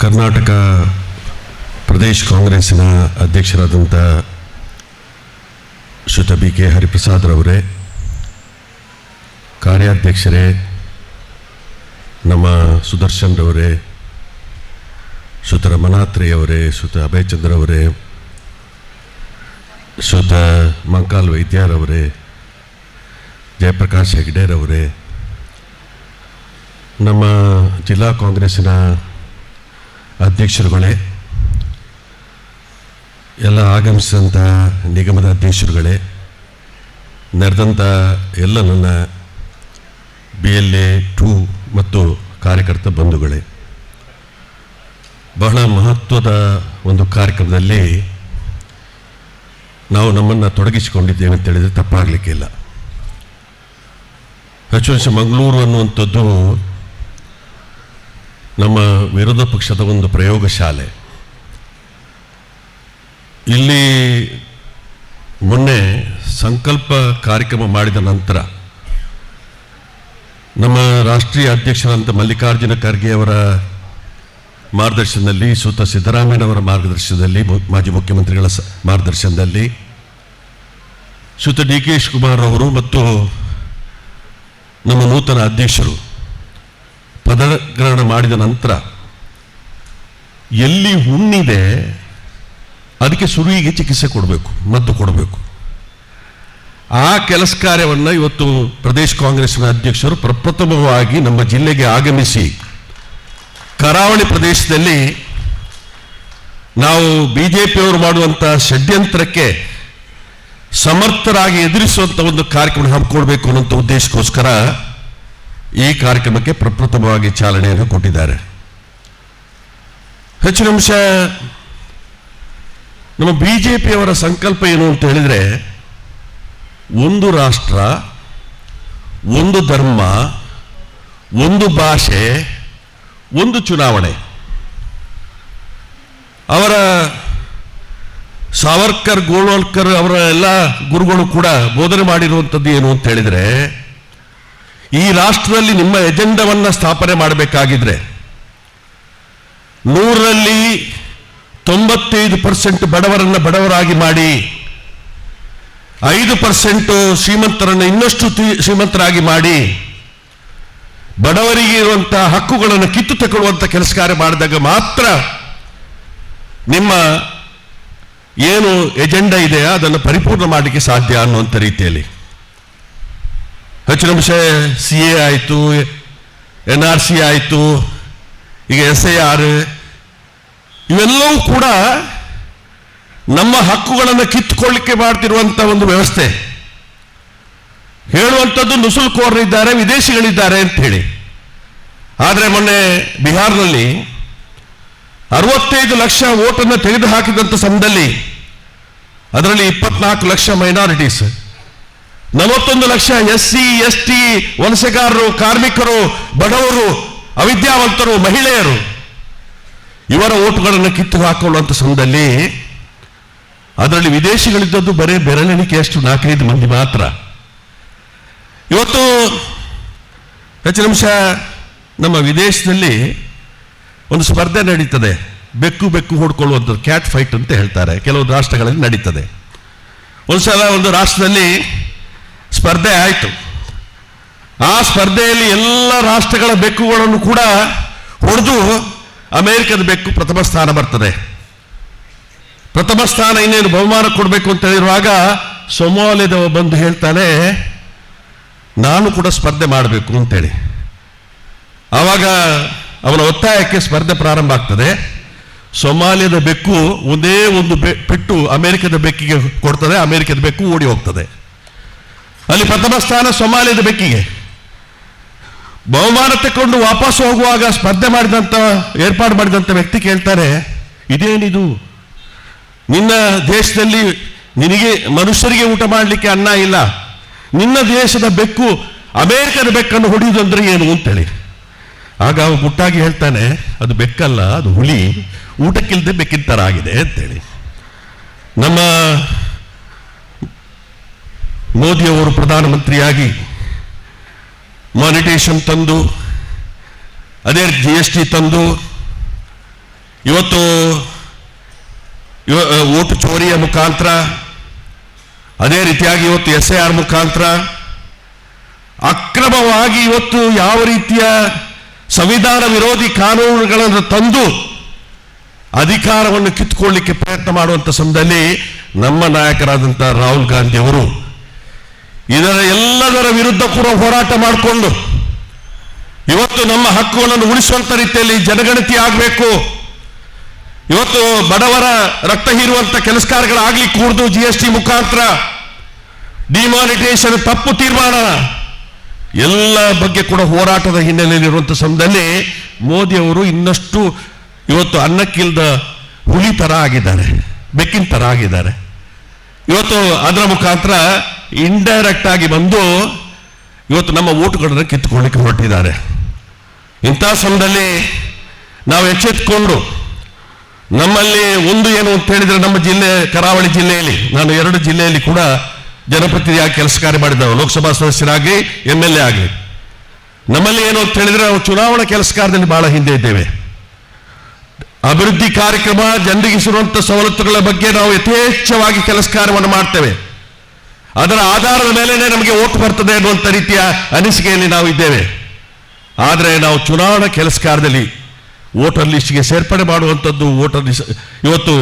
ಕರ್ನಾಟಕ ಪ್ರದೇಶ ಕಾಂಗ್ರೆಸ್ಸಿನ ಅಧ್ಯಕ್ಷರಾದಂಥ ಶ್ರೀಯುತ ಬಿ ಕೆ ಹರಿಪ್ರಸಾದ್ರವರೇ, ಕಾರ್ಯಾಧ್ಯಕ್ಷರೇ, ನಮ್ಮ ಸುದರ್ಶನ್ರವರೇ, ಶ್ರೀಯುತ ರಮನಾಥ್ರಯವರೇ, ಶ್ರೀಯುತ ಅಭಯಚಂದ್ರವರೇ, ಶ್ರೀಯುತ ಮಂಕಾಲ್ ವೈದ್ಯರವರೇ, ಜಯಪ್ರಕಾಶ್ ಹೆಗ್ಡೆರವರೇ, ನಮ್ಮ ಜಿಲ್ಲಾ ಕಾಂಗ್ರೆಸ್ಸಿನ ಅಧ್ಯಕ್ಷರುಗಳೇ, ಎಲ್ಲ ಆಗಮಿಸಿದಂಥ ನಿಗಮದ ಅಧ್ಯಕ್ಷರುಗಳೇ, ನಡೆದಂಥ ಎಲ್ಲ ನನ್ನ BLA 2 ಮತ್ತು ಕಾರ್ಯಕರ್ತ ಬಂಧುಗಳೇ, ಬಹಳ ಮಹತ್ವದ ಒಂದು ಕಾರ್ಯಕ್ರಮದಲ್ಲಿ ನಾವು ನಮ್ಮನ್ನು ತೊಡಗಿಸಿಕೊಂಡಿದ್ದೇವೆ ಅಂತ ಹೇಳಿದರೆ ತಪ್ಪಾಗಲಿಕ್ಕಿಲ್ಲ. ಹೆಚ್ಚು ಮಂಗಳೂರು ಅನ್ನುವಂಥದ್ದು ನಮ್ಮ ವಿರೋಧ ಪಕ್ಷದ ಒಂದು ಪ್ರಯೋಗಶಾಲೆ. ಇಲ್ಲಿ ಮೊನ್ನೆ ಸಂಕಲ್ಪ ಕಾರ್ಯಕ್ರಮ ಮಾಡಿದ ನಂತರ ನಮ್ಮ ರಾಷ್ಟ್ರೀಯ ಅಧ್ಯಕ್ಷರಾದಂಥ ಮಲ್ಲಿಕಾರ್ಜುನ ಖರ್ಗೆ ಅವರ ಮಾರ್ಗದರ್ಶನದಲ್ಲಿ, ಶ್ರೀಯುತ ಸಿದ್ದರಾಮಯ್ಯನವರ ಮಾರ್ಗದರ್ಶನದಲ್ಲಿ, ಮಾಜಿ ಮುಖ್ಯಮಂತ್ರಿಗಳ ಮಾರ್ಗದರ್ಶನದಲ್ಲಿ, ಶ್ರೀಯುತ DK ಶಿವಕುಮಾರ್ ಅವರು ಮತ್ತು ನಮ್ಮ ನೂತನ ಅಧ್ಯಕ್ಷರು ಪದಗ್ರಹಣ ಮಾಡಿದ ನಂತರ ಎಲ್ಲಿ ಹುಣ್ಣಿದೆ ಅದಕ್ಕೆ ಸುರುವಿಗೆ ಚಿಕಿತ್ಸೆ ಕೊಡಬೇಕು, ಮದ್ದು ಕೊಡಬೇಕು. ಆ ಕೆಲಸ ಕಾರ್ಯವನ್ನು ಇವತ್ತು ಪ್ರದೇಶ ಕಾಂಗ್ರೆಸ್ನ ಅಧ್ಯಕ್ಷರು ಪ್ರಪ್ರಥಮವಾಗಿ ನಮ್ಮ ಜಿಲ್ಲೆಗೆ ಆಗಮಿಸಿ ಕರಾವಳಿ ಪ್ರದೇಶದಲ್ಲಿ ನಾವು BJPಯವರು ಮಾಡುವಂಥ ಷಡ್ಯಂತ್ರಕ್ಕೆ ಸಮರ್ಥರಾಗಿ ಎದುರಿಸುವಂಥ ಒಂದು ಕಾರ್ಯಕ್ರಮ ಹಮ್ಮಿಕೊಳ್ಬೇಕು ಅನ್ನೋಂಥ ಉದ್ದೇಶಕ್ಕೋಸ್ಕರ ಈ ಕಾರ್ಯಕ್ರಮಕ್ಕೆ ಪ್ರಪ್ರಥಮವಾಗಿ ಚಾಲನೆಯನ್ನು ಕೊಟ್ಟಿದ್ದಾರೆ. ಹೆಚ್ಚಿನ ಅಂಶ ನಮ್ಮ BJPಯವರ ಸಂಕಲ್ಪ ಏನು ಅಂತ ಹೇಳಿದರೆ, ಒಂದು ರಾಷ್ಟ್ರ, ಒಂದು ಧರ್ಮ, ಒಂದು ಭಾಷೆ, ಒಂದು ಚುನಾವಣೆ. ಅವರ ಸಾವರ್ಕರ್, ಗೋಳ್ವಾಲ್ಕರ್ ಅವರ ಎಲ್ಲ ಗುರುಗಳು ಕೂಡ ಬೋಧನೆ ಮಾಡಿರುವಂಥದ್ದು ಏನು ಅಂತ ಹೇಳಿದರೆ, ಈ ರಾಷ್ಟ್ರದಲ್ಲಿ ನಿಮ್ಮ ಎಜೆಂಡವನ್ನು ಸ್ಥಾಪನೆ ಮಾಡಬೇಕಾಗಿದ್ರೆ 100ರಲ್ಲಿ 95% ಬಡವರನ್ನು ಬಡವರಾಗಿ ಮಾಡಿ, 5% ಶ್ರೀಮಂತರನ್ನು ಇನ್ನಷ್ಟು ಶ್ರೀಮಂತರಾಗಿ ಮಾಡಿ, ಬಡವರಿಗೆ ಇರುವಂತಹ ಹಕ್ಕುಗಳನ್ನು ಕಿತ್ತು ತಗೊಳ್ಳುವಂಥ ಕೆಲಸ ಕಾರ್ಯ ಮಾಡಿದಾಗ ಮಾತ್ರ ನಿಮ್ಮ ಏನು ಎಜೆಂಡಾ ಇದೆಯಾ ಅದನ್ನು ಪರಿಪೂರ್ಣ ಮಾಡಲಿಕ್ಕೆ ಸಾಧ್ಯ ಅನ್ನುವಂಥ ರೀತಿಯಲ್ಲಿ ಹೆಚ್ಚಿನ ಅಂಶ CA ಆಯಿತು, NRC ಆಯಿತು, ಈಗ SIR, ಇವೆಲ್ಲವೂ ಕೂಡ ನಮ್ಮ ಹಕ್ಕುಗಳನ್ನು ಕಿತ್ತುಕೊಳ್ಳಿಕ್ಕೆ ಮಾಡ್ತಿರುವಂಥ ಒಂದು ವ್ಯವಸ್ಥೆ. ಹೇಳುವಂಥದ್ದು ನುಸುಳುಕೋರರಿದ್ದಾರೆ, ವಿದೇಶಿಗಳಿದ್ದಾರೆ ಅಂತ ಹೇಳಿ. ಆದರೆ ಮೊನ್ನೆ ಬಿಹಾರ್ನಲ್ಲಿ 65 ಲಕ್ಷ ವೋಟನ್ನು ತೆಗೆದು ಹಾಕಿದಂಥ ಸಮಯದಲ್ಲಿ ಅದರಲ್ಲಿ 24 lakh minorities, 41 lakh SC ST, ವಲಸೆಗಾರರು, ಕಾರ್ಮಿಕರು, ಬಡವರು, ಅವಿದ್ಯಾವಂತರು, ಮಹಿಳೆಯರು, ಇವರ ಓಟುಗಳನ್ನು ಕಿತ್ತು ಹಾಕೊಳ್ಳುವಂಥ ಸಮಯದಲ್ಲಿ ಅದರಲ್ಲಿ ವಿದೇಶಿಗಳಿದ್ದದ್ದು ಬರೀ ಬೆರಳೆಣಿಕೆಯಷ್ಟು 4-5 ಮಂದಿ ಮಾತ್ರ. ಇವತ್ತು ಹೆಚ್ಚಿನ ಅಂಶ ನಮ್ಮ ವಿದೇಶದಲ್ಲಿ ಒಂದು ಸ್ಪರ್ಧೆ ನಡೀತದೆ, ಬೆಕ್ಕು ಬೆಕ್ಕು ಹೊಡ್ಕೊಳ್ಳುವಂಥದ್ದು, ಕ್ಯಾಟ್ ಫೈಟ್ ಅಂತ ಹೇಳ್ತಾರೆ, ಕೆಲವು ರಾಷ್ಟ್ರಗಳಲ್ಲಿ ನಡೀತದೆ. ಒಂದ್ಸಲ ಒಂದು ರಾಷ್ಟ್ರದಲ್ಲಿ ಸ್ಪರ್ಧೆ ಆಯಿತು. ಆ ಸ್ಪರ್ಧೆಯಲ್ಲಿ ಎಲ್ಲ ರಾಷ್ಟ್ರಗಳ ಬೆಕ್ಕುಗಳನ್ನು ಕೂಡ ಹೊಡೆದು ಅಮೆರಿಕದ ಬೆಕ್ಕು ಪ್ರಥಮ ಸ್ಥಾನ ಬರ್ತದೆ. ಪ್ರಥಮ ಸ್ಥಾನ ಇನ್ನೇನು ಬಹುಮಾನ ಕೊಡಬೇಕು ಅಂತ ಹೇಳಿರುವಾಗ ಸೊಮಾಲಿಯಾದವ ಬಂದು ಹೇಳ್ತಾನೆ, ನಾನು ಕೂಡ ಸ್ಪರ್ಧೆ ಮಾಡಬೇಕು ಅಂತೇಳಿ. ಆವಾಗ ಅವನ ಒತ್ತಾಯಕ್ಕೆ ಸ್ಪರ್ಧೆ ಪ್ರಾರಂಭ ಆಗ್ತದೆ. ಸೊಮಾಲಿಯಾದ ಬೆಕ್ಕು ಒಂದೇ ಒಂದು ಪೆಟ್ಟು ಅಮೆರಿಕದ ಬೆಕ್ಕಿಗೆ ಕೊಡ್ತದೆ, ಅಮೆರಿಕದ ಬೆಕ್ಕು ಓಡಿ ಹೋಗ್ತದೆ. ಅಲ್ಲಿ ಪ್ರಥಮ ಸ್ಥಾನ ಸೊಮಾಲಿಯಾದ ಬೆಕ್ಕಿಗೆ. ಬಹುಮಾನ ತಗೊಂಡು ವಾಪಸ್ ಹೋಗುವಾಗ ಸ್ಪರ್ಧೆ ಮಾಡಿದಂಥ ಏರ್ಪಾಡು ಮಾಡಿದಂಥ ವ್ಯಕ್ತಿ ಕೇಳ್ತಾರೆ, ಇದೇನಿದು, ನಿನ್ನ ದೇಶದಲ್ಲಿ ನಿನಗೆ ಮನುಷ್ಯರಿಗೆ ಊಟ ಮಾಡಲಿಕ್ಕೆ ಅನ್ನ ಇಲ್ಲ, ನಿನ್ನ ದೇಶದ ಬೆಕ್ಕು ಅಮೆರಿಕದ ಬೆಕ್ಕನ್ನು ಹೊಡೆಯುವುದಂದ್ರೆ ಏನು ಅಂತೇಳಿ. ಆಗ ಅವ ಮುಟ್ಟಾಗಿ ಹೇಳ್ತಾನೆ, ಅದು ಬೆಕ್ಕಲ್ಲ, ಅದು ಹುಲಿ, ಊಟಕ್ಕಿಲ್ಲದೆ ಬೆಕ್ಕಿನ ಥರ ಆಗಿದೆ ಅಂತೇಳಿ. ನಮ್ಮ ಮೋದಿಯವರು ಪ್ರಧಾನಮಂತ್ರಿಯಾಗಿ ಮಾನಿಟೇಷನ್ ತಂದು, ಅದೇ GST ತಂದು, ಇವತ್ತು ಓಟು ಚೋರಿಯ ಮುಖಾಂತರ, ಅದೇ ರೀತಿಯಾಗಿ ಇವತ್ತು SIR ಮುಖಾಂತರ ಅಕ್ರಮವಾಗಿ ಇವತ್ತು ಯಾವ ರೀತಿಯ ಸಂವಿಧಾನ ವಿರೋಧಿ ಕಾನೂನುಗಳನ್ನು ತಂದು ಅಧಿಕಾರವನ್ನು ಕಿತ್ತುಕೊಳ್ಳಲಿಕ್ಕೆ ಪ್ರಯತ್ನ ಮಾಡುವಂಥ ಸಮಯದಲ್ಲಿ ನಮ್ಮ ನಾಯಕರಾದಂಥ ರಾಹುಲ್ ಗಾಂಧಿ ಅವರು ಇದರ ಎಲ್ಲದರ ವಿರುದ್ಧ ಕೂಡ ಹೋರಾಟ ಮಾಡಿಕೊಂಡು ಇವತ್ತು ನಮ್ಮ ಹಕ್ಕುಗಳನ್ನು ಉಳಿಸುವಂತ ರೀತಿಯಲ್ಲಿ ಜನಗಣತಿ ಆಗಬೇಕು, ಇವತ್ತು ಬಡವರ ರಕ್ತ ಹೀರುವಂತ ಕೆಲಸ ಕಾರ್ಯಗಳಾಗ್ಲಿ ಕೂಡದು, GST ಮುಖಾಂತರ ಡಿಮಾನಿಟೈಸೇಷನ್ ತಪ್ಪು ತೀರ್ಮಾನ ಎಲ್ಲ ಬಗ್ಗೆ ಕೂಡ ಹೋರಾಟದ ಹಿನ್ನೆಲೆಯಲ್ಲಿರುವಂಥ ಸಮಯದಲ್ಲಿ ಮೋದಿ ಅವರು ಇನ್ನಷ್ಟು ಇವತ್ತು ಅನ್ನಕ್ಕಿಲ್ದ ಹುಲಿ ತರ ಆಗಿದ್ದಾರೆ, ಬೆಕ್ಕಿನ ತರ ಆಗಿದ್ದಾರೆ. ಇವತ್ತು ಅದರ ಮುಖಾಂತರ ಇಂಡೈರೆಕ್ಟ್ ಆಗಿ ಬಂದು ಇವತ್ತು ನಮ್ಮ ಓಟುಗಳನ್ನು ಕಿತ್ತುಕೊಳ್ಳಿಕ್ಕೆ ಹೊರಟಿದ್ದಾರೆ. ಇಂಥ ಸಮಯದಲ್ಲಿ ನಾವು ಎಚ್ಚೆತ್ತುಕೊಂಡು ನಮ್ಮಲ್ಲಿ ಒಂದು ಏನು ಅಂತ ಹೇಳಿದ್ರೆ, ನಮ್ಮ ಜಿಲ್ಲೆ ಕರಾವಳಿ ಜಿಲ್ಲೆಯಲ್ಲಿ ನಾನು 2 ಜಿಲ್ಲೆಯಲ್ಲಿ ಕೂಡ ಜನಪ್ರತಿನಿಧಿಯಾಗಿ ಕೆಲಸ ಕಾರ್ಯ ಮಾಡಿದ್ದೇವೆ, ಲೋಕಸಭಾ ಸದಸ್ಯರಾಗಿ MLA ಆಗಿ. ನಮ್ಮಲ್ಲಿ ಏನು ಅಂತ ಹೇಳಿದ್ರೆ ನಾವು ಚುನಾವಣಾ ಕೆಲಸ ಕಾರ್ಯದಲ್ಲಿ ಬಹಳ ಹಿಂದೆ ಇದ್ದೇವೆ. ಅಭಿವೃದ್ಧಿ ಕಾರ್ಯಕ್ರಮ, ಜನರಿಗೆ ಸಿರುವಂತಹ ಸವಲತ್ತುಗಳ ಬಗ್ಗೆ ನಾವು ಯಥೇಚ್ಛವಾಗಿ ಕೆಲಸ ಕಾರ್ಯವನ್ನು ಮಾಡ್ತೇವೆ. ಅದರ ಆಧಾರದ ಮೇಲೆನೆ ನಮಗೆ ಓಟು ಬರ್ತದೆ ಅನ್ನುವಂಥ ರೀತಿಯ ಅನಿಸಿಕೆಯಲ್ಲಿ ನಾವು ಇದ್ದೇವೆ. ಆದರೆ ನಾವು ಚುನಾವಣಾ ಕೆಲಸ ಕಾರ್ಯದಲ್ಲಿ ವೋಟರ್ ಲಿಸ್ಟ್ಗೆ ಸೇರ್ಪಡೆ ಮಾಡುವಂಥದ್ದು, ವೋಟರ್ ಲಿಸ್ಟ್ ಇವತ್ತು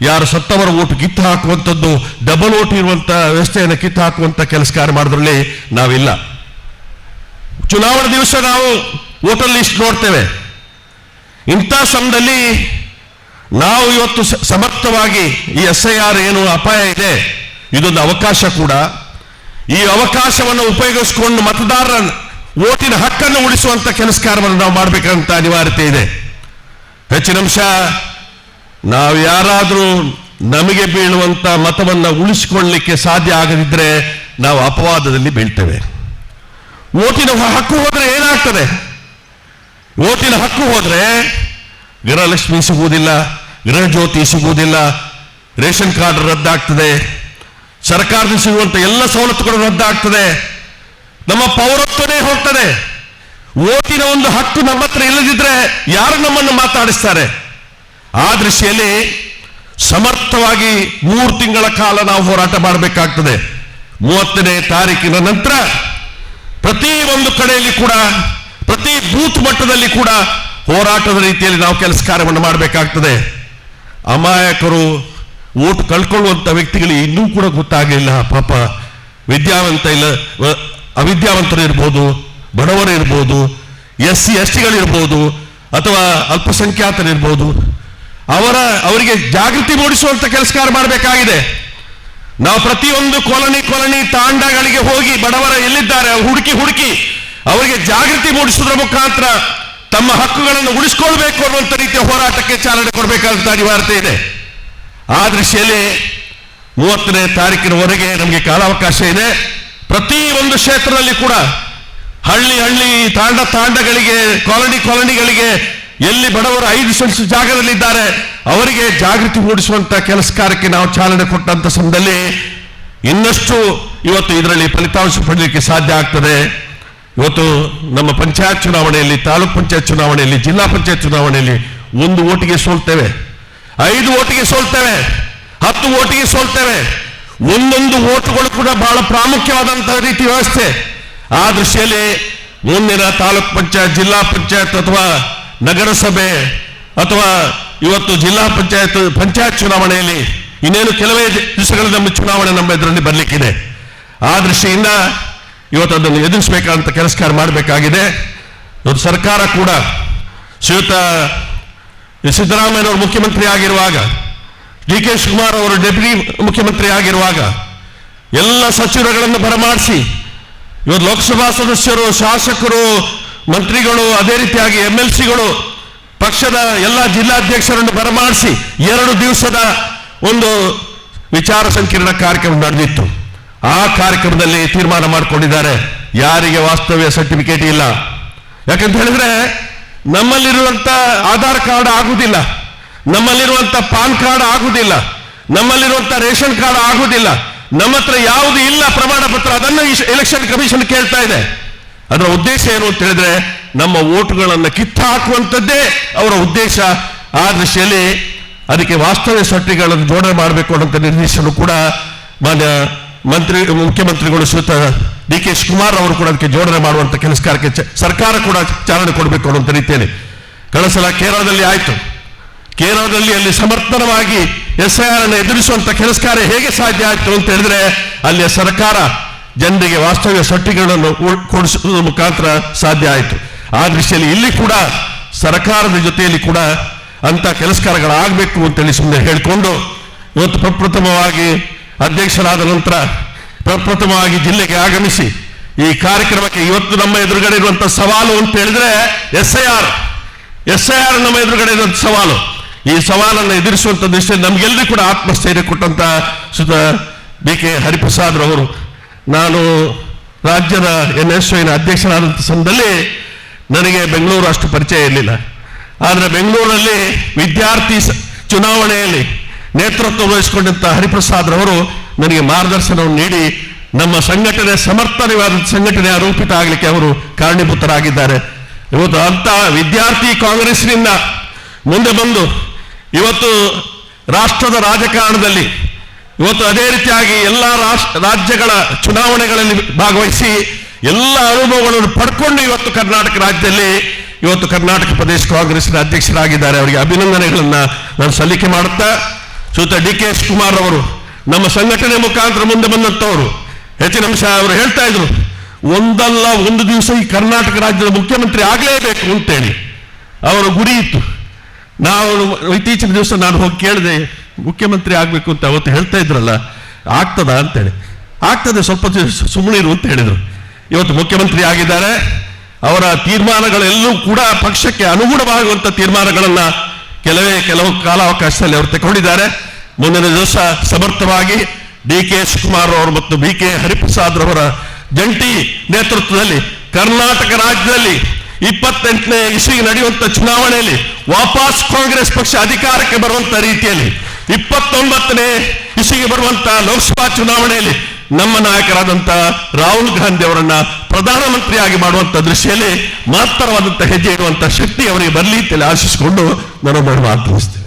ಯಾರು ಸತ್ತವರ ಓಟು ಕಿತ್ತು ಹಾಕುವಂಥದ್ದು, ಡಬಲ್ ಓಟ್ ಇರುವಂಥ ವ್ಯವಸ್ಥೆಯನ್ನು ಕಿತ್ತು ಹಾಕುವಂಥ ಕೆಲಸ ಕಾರ್ಯ ಮಾಡೋದ್ರಲ್ಲಿ ನಾವಿಲ್ಲ. ಚುನಾವಣಾ ದಿವಸ ನಾವು ವೋಟರ್ ಲಿಸ್ಟ್ ನೋಡ್ತೇವೆ. ಇಂಥ ಸಮಯದಲ್ಲಿ ನಾವು ಇವತ್ತು ಸಮರ್ಥವಾಗಿ ಈ SIR ಏನು ಅಪಾಯ ಇದೆ, ಇದೊಂದು ಅವಕಾಶ ಕೂಡ. ಈ ಅವಕಾಶವನ್ನು ಉಪಯೋಗಿಸಿಕೊಂಡು ಮತದಾರರ ಓಟಿನ ಹಕ್ಕನ್ನು ಉಳಿಸುವಂತ ಕೆಲಸ ಕಾರ್ಯವನ್ನು ನಾವು ಮಾಡಬೇಕಂತ ಅನಿವಾರ್ಯತೆ ಇದೆ. ಹೆಚ್ಚಿನ ಅಂಶ ನಾವು ಯಾರಾದರೂ ನಮಗೆ ಬೀಳುವಂತ ಮತವನ್ನು ಉಳಿಸಿಕೊಳ್ಳಲಿಕ್ಕೆ ಸಾಧ್ಯ ಆಗದಿದ್ರೆ ನಾವು ಅಪವಾದದಲ್ಲಿ ಬೀಳ್ತೇವೆ. ಓಟಿನ ಹಕ್ಕು ಹೋದ್ರೆ ಏನಾಗ್ತದೆ? ಓಟಿನ ಹಕ್ಕು ಹೋದ್ರೆ ಗೃಹಲಕ್ಷ್ಮಿ ಸಿಗುವುದಿಲ್ಲ, ಗೃಹ ಜ್ಯೋತಿ ಸಿಗುವುದಿಲ್ಲ, ರೇಷನ್ ಕಾರ್ಡ್ ರದ್ದಾಗ್ತದೆ, ಸರ್ಕಾರದಿಂದ ಸಿಗುವಂತ ಎಲ್ಲ ಸವಲತ್ತುಗಳು ರದ್ದಾಗ್ತದೆ, ನಮ್ಮ ಪೌರತ್ವನೇ ಹೋಗ್ತದೆ. ಓಟಿನ ಒಂದು ಹಕ್ಕು ನಮ್ಮ ಹತ್ರ ಇಲ್ಲದಿದ್ರೆ ಯಾರು ನಮ್ಮನ್ನು ಮಾತಾಡಿಸ್ತಾರೆ? ಆ ದೃಷ್ಟಿಯಲ್ಲಿ ಸಮರ್ಥವಾಗಿ 3 ತಿಂಗಳ ಕಾಲ ನಾವು ಹೋರಾಟ ಮಾಡಬೇಕಾಗ್ತದೆ. 30ನೇ ತಾರೀಕಿನ ನಂತರ ಪ್ರತಿ ಒಂದು ಕಡೆಯಲ್ಲಿ ಕೂಡ, ಪ್ರತಿ ಬೂತ್ ಮಟ್ಟದಲ್ಲಿ ಕೂಡ ಹೋರಾಟದ ರೀತಿಯಲ್ಲಿ ನಾವು ಕೆಲಸ ಕಾರ್ಯವನ್ನು ಮಾಡಬೇಕಾಗ್ತದೆ. ಅಮಾಯಕರು ಓಟು ಕಳ್ಕೊಳ್ಳುವಂತ ವ್ಯಕ್ತಿಗಳಿಗೆ ಇನ್ನೂ ಕೂಡ ಗೊತ್ತಾಗಲಿಲ್ಲ ಪಾಪ. ವಿದ್ಯಾವಂತ ಇಲ್ಲ, ಅವಿದ್ಯಾವಂತರು ಇರ್ಬೋದು, ಬಡವರು ಇರ್ಬೋದು, SC STಗಳಿರ್ಬೋದು, ಅಥವಾ ಅಲ್ಪಸಂಖ್ಯಾತರಿರ್ಬೋದು, ಅವರಿಗೆ ಜಾಗೃತಿ ಮೂಡಿಸುವಂತ ಕೆಲಸ ಕಾರ್ಯ ಮಾಡಬೇಕಾಗಿದೆ. ನಾವು ಪ್ರತಿಯೊಂದು ಕಾಲನಿ ತಾಂಡಗಳಿಗೆ ಹೋಗಿ ಬಡವರ ಎಲ್ಲಿದ್ದಾರೆ ಹುಡುಕಿ ಅವರಿಗೆ ಜಾಗೃತಿ ಮೂಡಿಸುವುದರ ಮುಖಾಂತರ ತಮ್ಮ ಹಕ್ಕುಗಳನ್ನು ಉಳಿಸಿಕೊಳ್ಬೇಕು ಅನ್ನುವಂಥ ರೀತಿಯ ಹೋರಾಟಕ್ಕೆ ಚಾಲನೆ ಕೊಡಬೇಕಾದಂತ ಅನಿವಾರ್ಯತೆ ಇದೆ. ಆ ದೃಷ್ಟಿಯಲ್ಲಿ 30ನೇ ತಾರೀಕಿನವರೆಗೆ ನಮಗೆ ಕಾಲಾವಕಾಶ ಇದೆ. ಪ್ರತಿ ಒಂದು ಕ್ಷೇತ್ರದಲ್ಲಿ ಕೂಡ ಹಳ್ಳಿ ತಾಂಡಗಳಿಗೆ, ಕಾಲನಿಗಳಿಗೆ ಎಲ್ಲಿ ಬಡವರು 5 ಸೆಂಟ್ಸ್ ಜಾಗದಲ್ಲಿದ್ದಾರೆ ಅವರಿಗೆ ಜಾಗೃತಿ ಮೂಡಿಸುವಂತ ಕೆಲಸ ಕಾರ್ಯಕ್ಕೆ ನಾವು ಚಾಲನೆ ಕೊಟ್ಟಂತ ಸಮಯದಲ್ಲಿ ಇನ್ನಷ್ಟು ಇವತ್ತು ಇದರಲ್ಲಿ ಫಲಿತಾಂಶ ಪಡೆಯಲಿಕ್ಕೆ ಸಾಧ್ಯ ಆಗ್ತದೆ. ಇವತ್ತು ನಮ್ಮ ಪಂಚಾಯತ್ ಚುನಾವಣೆಯಲ್ಲಿ, ತಾಲೂಕ್ ಪಂಚಾಯತ್ ಚುನಾವಣೆಯಲ್ಲಿ, ಜಿಲ್ಲಾ ಪಂಚಾಯತ್ ಚುನಾವಣೆಯಲ್ಲಿ 1 ಓಟಿಗೆ ಸೋಲ್ತೇವೆ, 5 ಓಟಿಗೆ ಸೋಲ್ತೇವೆ, 10 ಓಟಿಗೆ ಸೋಲ್ತೇವೆ. ಒಂದೊಂದು ಓಟುಗಳು ಕೂಡ ಬಹಳ ಪ್ರಾಮುಖ್ಯವಾದಂತಹ ರೀತಿ ವ್ಯವಸ್ಥೆ. ಆ ದೃಷ್ಟಿಯಲ್ಲಿ ಮುಂದಿನ ತಾಲೂಕ್ ಪಂಚಾಯತ್, ಜಿಲ್ಲಾ ಪಂಚಾಯತ್ ಅಥವಾ ನಗರಸಭೆ ಅಥವಾ ಇವತ್ತು ಜಿಲ್ಲಾ ಪಂಚಾಯತ್ ಚುನಾವಣೆಯಲ್ಲಿ ಇನ್ನೇನು ಕೆಲವೇ ದಿವಸಗಳ ನಮ್ಮ ಚುನಾವಣೆ ನಮ್ಮ ಎದುರಲ್ಲಿ ಬರಲಿಕ್ಕಿದೆ. ಆ ದೃಷ್ಟಿಯಿಂದ ಇವತ್ತು ಅದನ್ನು ಎದುರಿಸಬೇಕಂತ ಕೆಲಸ ಕಾರ್ಯ ಮಾಡಬೇಕಾಗಿದೆ. ಇವತ್ತು ಸರ್ಕಾರ ಕೂಡ ಶ್ರೀಯುತ ಸಿದ್ದರಾಮಯ್ಯನವರು ಮುಖ್ಯಮಂತ್ರಿ ಆಗಿರುವಾಗ, DK ಶಿವಕುಮಾರ್ ಅವರು ಡೆಪ್ಯೂಟಿ ಮುಖ್ಯಮಂತ್ರಿ ಆಗಿರುವಾಗ ಎಲ್ಲ ಸಚಿವರುಗಳನ್ನು ಬರಮಾಡಿಸಿ ಇವತ್ತು ಲೋಕಸಭಾ ಸದಸ್ಯರು, ಶಾಸಕರು, ಮಂತ್ರಿಗಳು, ಅದೇ ರೀತಿಯಾಗಿ MLCಗಳು, ಪಕ್ಷದ ಎಲ್ಲ ಜಿಲ್ಲಾಧ್ಯಕ್ಷರನ್ನು ಬರಮಾಡಿಸಿ 2 ದಿವಸದ ಒಂದು ವಿಚಾರ ಸಂಕಿರಣ ಕಾರ್ಯಕ್ರಮ ನಡೆದಿತ್ತು. ಆ ಕಾರ್ಯಕ್ರಮದಲ್ಲಿ ತೀರ್ಮಾನ ಮಾಡಿಕೊಂಡಿದ್ದಾರೆ, ಯಾರಿಗೆ ವಾಸ್ತವ್ಯ ಸರ್ಟಿಫಿಕೇಟ್ ಇಲ್ಲ. ಯಾಕಂತ ಹೇಳಿದ್ರೆ ನಮ್ಮಲ್ಲಿರುವಂತ ಆಧಾರ್ ಕಾರ್ಡ್ ಆಗುವುದಿಲ್ಲ, ನಮ್ಮಲ್ಲಿರುವಂತ ಪಾನ್ ಕಾರ್ಡ್ ಆಗುವುದಿಲ್ಲ, ನಮ್ಮಲ್ಲಿರುವಂತ ರೇಷನ್ ಕಾರ್ಡ್ ಆಗುವುದಿಲ್ಲ, ನಮ್ಮ ಹತ್ರ ಯಾವುದು ಇಲ್ಲ ಪ್ರಮಾಣ ಪತ್ರ, ಅದನ್ನು ಎಲೆಕ್ಷನ್ ಕಮಿಷನ್ ಕೇಳ್ತಾ ಇದೆ. ಅದರ ಉದ್ದೇಶ ಏನು ಅಂತ ಹೇಳಿದ್ರೆ ನಮ್ಮ ಓಟುಗಳನ್ನು ಕಿತ್ತು ಹಾಕುವಂಥದ್ದೇ ಅವರ ಉದ್ದೇಶ. ಆ ದೃಷ್ಟಿಯಲ್ಲಿ ಅದಕ್ಕೆ ವಾಸ್ತವ್ಯ ಸರ್ಟಿಗಳನ್ನು ಜೋಡಣೆ ಮಾಡಬೇಕು ಅನ್ನೋಂಥ ನಿರ್ದೇಶನ ಕೂಡ ಮಾನ್ಯ ಮುಖ್ಯಮಂತ್ರಿಗಳು ಶ್ರೀಯುತ ಡಿ ಕೆ ಶಿವಕುಮಾರ್ ಅವರು ಕೂಡ ಅದಕ್ಕೆ ಜೋಡಣೆ ಮಾಡುವಂಥ ಕೆಲಸ ಕಾರ್ಯಕ್ಕೆ ಸರ್ಕಾರ ಕೂಡ ಚಾಲನೆ ಕೊಡಬೇಕು ಅನ್ನುವಂಥ ರೀತಿಯಲ್ಲಿ ಕಳೆದ ಸಲ ಕೇರಳದಲ್ಲಿ ಆಯಿತು. ಕೇರಳದಲ್ಲಿ ಅಲ್ಲಿ ಸಮರ್ಥನವಾಗಿ SIR ಅನ್ನು ಎದುರಿಸುವಂತ ಕೆಲಸ ಕಾರ್ಯ ಹೇಗೆ ಸಾಧ್ಯ ಆಯಿತು ಅಂತ ಹೇಳಿದ್ರೆ ಅಲ್ಲಿಯ ಸರ್ಕಾರ ಜನರಿಗೆ ವಾಸ್ತವ್ಯ ಸರ್ಟಿಗಳನ್ನು ಕೊಡಿಸುವ ಮುಖಾಂತರ ಸಾಧ್ಯ ಆಯಿತು. ಆ ದೃಷ್ಟಿಯಲ್ಲಿ ಇಲ್ಲಿ ಕೂಡ ಸರ್ಕಾರದ ಜೊತೆಯಲ್ಲಿ ಕೂಡ ಅಂತ ಕೆಲಸ ಕಾರ್ಯಗಳಾಗಬೇಕು ಅಂತೇಳಿ ಸುಮ್ಮನೆ ಹೇಳಿಕೊಂಡು ಇವತ್ತು ಪ್ರಪ್ರಥಮವಾಗಿ ಅಧ್ಯಕ್ಷರಾದ ನಂತರ ಪ್ರಪ್ರಥಮವಾಗಿ ಜಿಲ್ಲೆಗೆ ಆಗಮಿಸಿ ಈ ಕಾರ್ಯಕ್ರಮಕ್ಕೆ ಇವತ್ತು ನಮ್ಮ ಎದುರುಗಡೆ ಇರುವಂತಹ ಸವಾಲು ಅಂತ ಹೇಳಿದ್ರೆ SIR ನಮ್ಮ ಎದುರುಗಡೆ ಇರುವಂತಹ ಸವಾಲು. ಈ ಸವಾಲನ್ನು ಎದುರಿಸುವಂತ ದೃಷ್ಟಿಯಲ್ಲಿ ನಮಗೆಲ್ಲರೂ ಕೂಡ ಆತ್ಮಸ್ಥೈರ್ಯ ಕೊಟ್ಟಂತ ಸುತ BK ಹರಿಪ್ರಸಾದ್ ರವರು, ನಾನು ರಾಜ್ಯದ NSYನ ಅಧ್ಯಕ್ಷರಾದಂಥ ಸಮಯದಲ್ಲಿ ನನಗೆ ಬೆಂಗಳೂರು ಅಷ್ಟು ಪರಿಚಯ ಇರಲಿಲ್ಲ. ಆದರೆ ಬೆಂಗಳೂರಲ್ಲಿ ವಿದ್ಯಾರ್ಥಿ ಚುನಾವಣೆಯಲ್ಲಿ ನೇತೃತ್ವ ವಹಿಸಿಕೊಂಡಂತ ಹರಿಪ್ರಸಾದ್ ರವರು ನನಗೆ ಮಾರ್ಗದರ್ಶನವನ್ನು ನೀಡಿ ನಮ್ಮ ಸಂಘಟನೆ ಸಮರ್ಥನವಾದ ಸಂಘಟನೆಯ ರೂಪಿತ ಆಗಲಿಕ್ಕೆ ಅವರು ಕಾರಣೀಭೂತರಾಗಿದ್ದಾರೆ. ಇವತ್ತು ಅಂತ ವಿದ್ಯಾರ್ಥಿ ಕಾಂಗ್ರೆಸ್ನಿಂದ ಮುಂದೆ ಬಂದು ಇವತ್ತು ರಾಷ್ಟ್ರದ ರಾಜಕಾರಣದಲ್ಲಿ ಇವತ್ತು ಅದೇ ರೀತಿಯಾಗಿ ಎಲ್ಲ ರಾಜ್ಯಗಳ ಚುನಾವಣೆಗಳಲ್ಲಿ ಭಾಗವಹಿಸಿ ಎಲ್ಲ ಅನುಭವಗಳನ್ನು ಪಡ್ಕೊಂಡು ಇವತ್ತು ಕರ್ನಾಟಕ ರಾಜ್ಯದಲ್ಲಿ ಇವತ್ತು ಕರ್ನಾಟಕ ಪ್ರದೇಶ ಕಾಂಗ್ರೆಸ್ನ ಅಧ್ಯಕ್ಷರಾಗಿದ್ದಾರೆ. ಅವರಿಗೆ ಅಭಿನಂದನೆಗಳನ್ನ ನಾನು ಸಲ್ಲಿಕೆ ಮಾಡುತ್ತಾ, ಶ್ರೀಯುತ DK ಶಿವಕುಮಾರ್ ಅವರು ನಮ್ಮ ಸಂಘಟನೆ ಮುಖಾಂತರ ಮುಂದೆ ಬಂದಂಥವರು ಹೆಚ್ಚಿನ ಅಂಶ ಅವರು ಹೇಳ್ತಾ ಇದ್ರು, ಒಂದಲ್ಲ ಒಂದು ದಿವಸ ಈ ಕರ್ನಾಟಕ ರಾಜ್ಯದ ಮುಖ್ಯಮಂತ್ರಿ ಆಗಲೇಬೇಕು ಅಂತೇಳಿ ಅವರ ಗುರಿ ಇತ್ತು. ನಾವು ಇತ್ತೀಚಿನ ದಿವಸ ನಾನು ಹೋಗಿ ಕೇಳಿದೆ, ಮುಖ್ಯಮಂತ್ರಿ ಆಗಬೇಕು ಅಂತ ಅವತ್ತು ಹೇಳ್ತಾ ಇದ್ರಲ್ಲ, ಆಗ್ತದ ಅಂತೇಳಿ. ಆಗ್ತದೆ, ಸ್ವಲ್ಪ ಸುಮ್ಮನಿರು ಅಂತ ಹೇಳಿದರು. ಇವತ್ತು ಮುಖ್ಯಮಂತ್ರಿ ಆಗಿದ್ದಾರೆ. ಅವರ ತೀರ್ಮಾನಗಳೆಲ್ಲೂ ಕೂಡ ಪಕ್ಷಕ್ಕೆ ಅನುಗುಣವಾಗುವಂಥ ತೀರ್ಮಾನಗಳನ್ನು ಕೆಲವು ಕಾಲಾವಕಾಶದಲ್ಲಿ ಅವರು ತಗೊಂಡಿದ್ದಾರೆ. ಮುಂದಿನ ದಿವಸ ಸಮರ್ಥವಾಗಿ DK ಶಿವಕುಮಾರ್ ಅವರು ಮತ್ತು BK ಹರಿಪ್ರಸಾದ್ ರವರ ಜಂಟಿ ನೇತೃತ್ವದಲ್ಲಿ ಕರ್ನಾಟಕ ರಾಜ್ಯದಲ್ಲಿ 28ನೇ ಇಸ್ವಿಗೆ ನಡೆಯುವಂತ ಚುನಾವಣೆಯಲ್ಲಿ ವಾಪಸ್ ಕಾಂಗ್ರೆಸ್ ಪಕ್ಷ ಅಧಿಕಾರಕ್ಕೆ ಬರುವಂತ ರೀತಿಯಲ್ಲಿ 29ನೇ ಇಸ್ವಿಗೆ ಬರುವಂತ ಲೋಕಸಭಾ ಚುನಾವಣೆಯಲ್ಲಿ ನಮ್ಮ ನಾಯಕರಾದಂತ ರಾಹುಲ್ ಗಾಂಧಿ ಅವರನ್ನ ಪ್ರಧಾನಮಂತ್ರಿಯಾಗಿ ಮಾಡುವಂತ ದೃಷ್ಟಿಯಲ್ಲಿ ಮಹತ್ತರವಾದಂತಹ ಹೆಜ್ಜೆ ಇಡುವಂತ ಶಕ್ತಿ ಅವರಿಗೆ ಬರಲಿ ಅಂತ ಆಶಿಸಿಕೊಂಡು ನಾನು ಮಾತು ಮುಗಿಸ್ತೇನೆ.